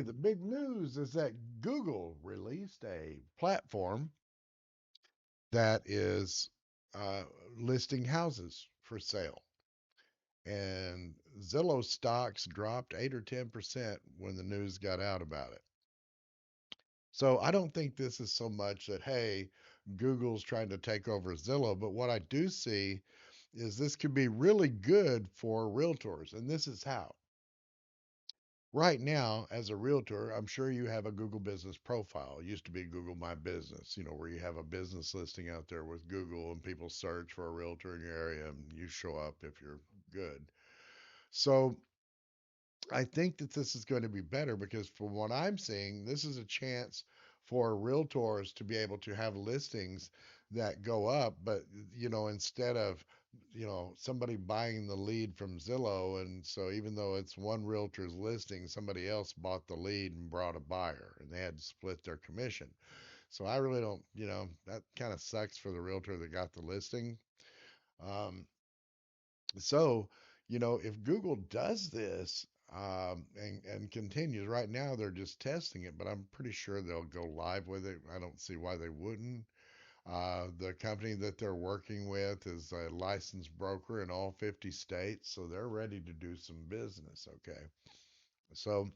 The big news is that Google released a platform that is uh, listing houses for sale. And Zillow stocks dropped 8 or 10% when the news got out about it. So I don't think this is so much that, hey, Google's trying to take over Zillow, but what I do see is this could be really good for realtors. And this is how. Right now, as a realtor, I'm sure you have a Google business profile. It used to be Google My Business, where you have a business listing out there with Google and people search for a realtor in your area and you show up if you're good. So I think that this is going to be better because from what I'm seeing, this is a chance for realtors to be able to have listings that go up, but instead of somebody buying the lead from Zillow, and so even though it's one realtor's listing, somebody else bought the lead and brought a buyer, and they had to split their commission. So I really don't, that kind of sucks for the realtor that got the listing. Um, so, if Google does this and continues, right now they're just testing it, but I'm pretty sure they'll go live with it. I don't see why they wouldn't. The company that they're working with is a licensed broker in all 50 states, so they're ready to do some business. Okay. So,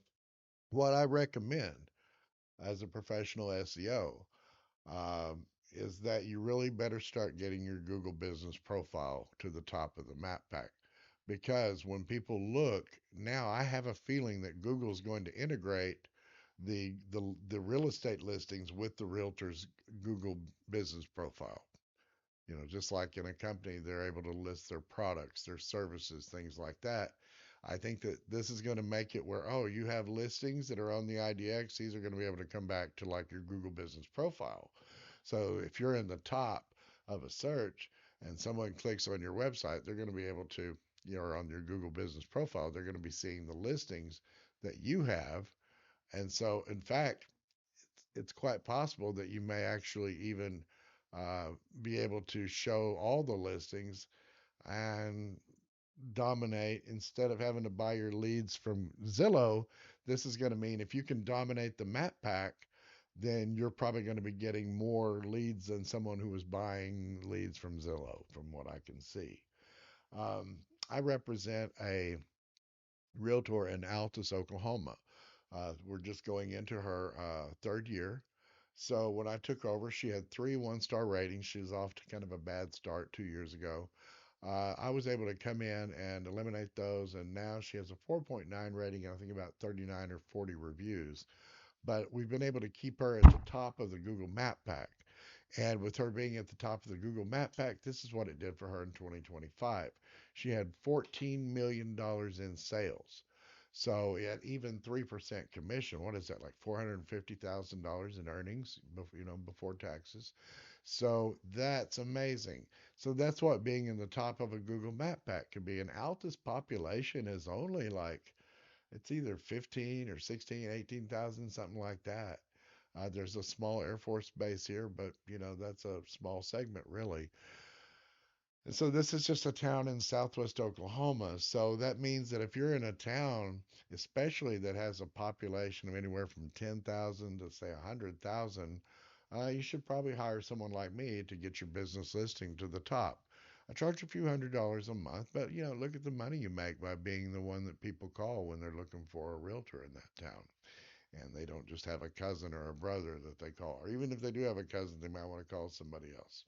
what I recommend as a professional SEO is that you really better start getting your Google business profile to the top of the map pack. Because when people look, now I have a feeling that Google is going to integrate the real estate listings with the realtor's Google business profile. Just like in a company, they're able to list their products, their services, things like that. I think that this is going to make it where, oh, you have listings that are on the IDX, these are going to be able to come back to like your Google business profile. So if you're in the top of a search and someone clicks on your website, they're going to be able to, or on your Google business profile, they're going to be seeing the listings that you have. And so, in fact, it's quite possible that you may actually even uh, be able to show all the listings and dominate instead of having to buy your leads from Zillow. This is going to mean if you can dominate the map pack, then you're probably going to be getting more leads than someone who was buying leads from Zillow, from what I can see. Um, I represent a realtor in Altus, Oklahoma. We're just going into her third year. So when I took over, she had three one-star ratings. She was off to kind of a bad start 2 years ago. I was able to come in and eliminate those, and now she has a 4.9 rating, and I think about 39 or 40 reviews. But we've been able to keep her at the top of the Google Map Pack. And with her being at the top of the Google Map Pack, this is what it did for her in 2025. She had $14 million in sales. So at even 3% commission, what is that, like $450,000 in earnings, before taxes? So that's amazing. So that's what being in the top of a Google Map Pack could be. And Alta's population is only like, it's either 15 or 16, 18,000, something like that. There's a small Air Force base here, but that's a small segment really. And so this is just a town in southwest Oklahoma. So that means that if you're in a town, especially that has a population of anywhere from 10,000 to say 100,000, you should probably hire someone like me to get your business listing to the top. I charge a few $100s a month, but look at the money you make by being the one that people call when they're looking for a realtor in that town. And they don't just have a cousin or a brother that they call, or even if they do have a cousin, they might want to call somebody else.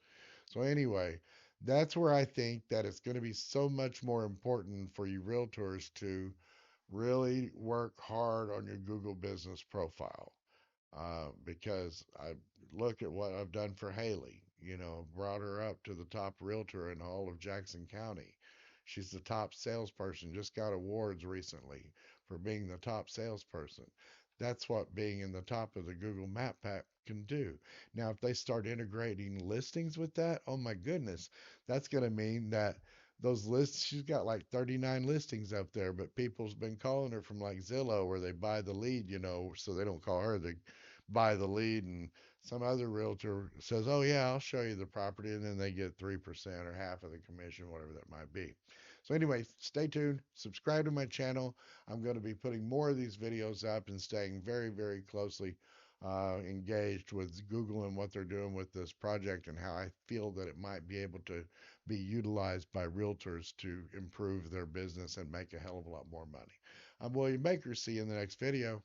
So anyway, that's where I think that it's going to be so much more important for you realtors to really work hard on your Google business profile. Because I look at what I've done for Haley, brought her up to the top realtor in all of Jackson County. She's the top salesperson, just got awards recently for being the top salesperson. That's what being in the top of the Google Map Pack can do. Now, if they start integrating listings with that, oh my goodness, that's going to mean that those lists, she's got like 39 listings up there, but people's been calling her from like Zillow where they buy the lead, so they don't call her, they buy the lead, and some other realtor says, oh yeah, I'll show you the property, and then they get 3% or half of the commission, whatever that might be. So anyway, stay tuned, subscribe to my channel. I'm going to be putting more of these videos up and staying very, very closely engaged with Google and what they're doing with this project and how I feel that it might be able to be utilized by realtors to improve their business and make a hell of a lot more money. I'm William Baker. See you in the next video.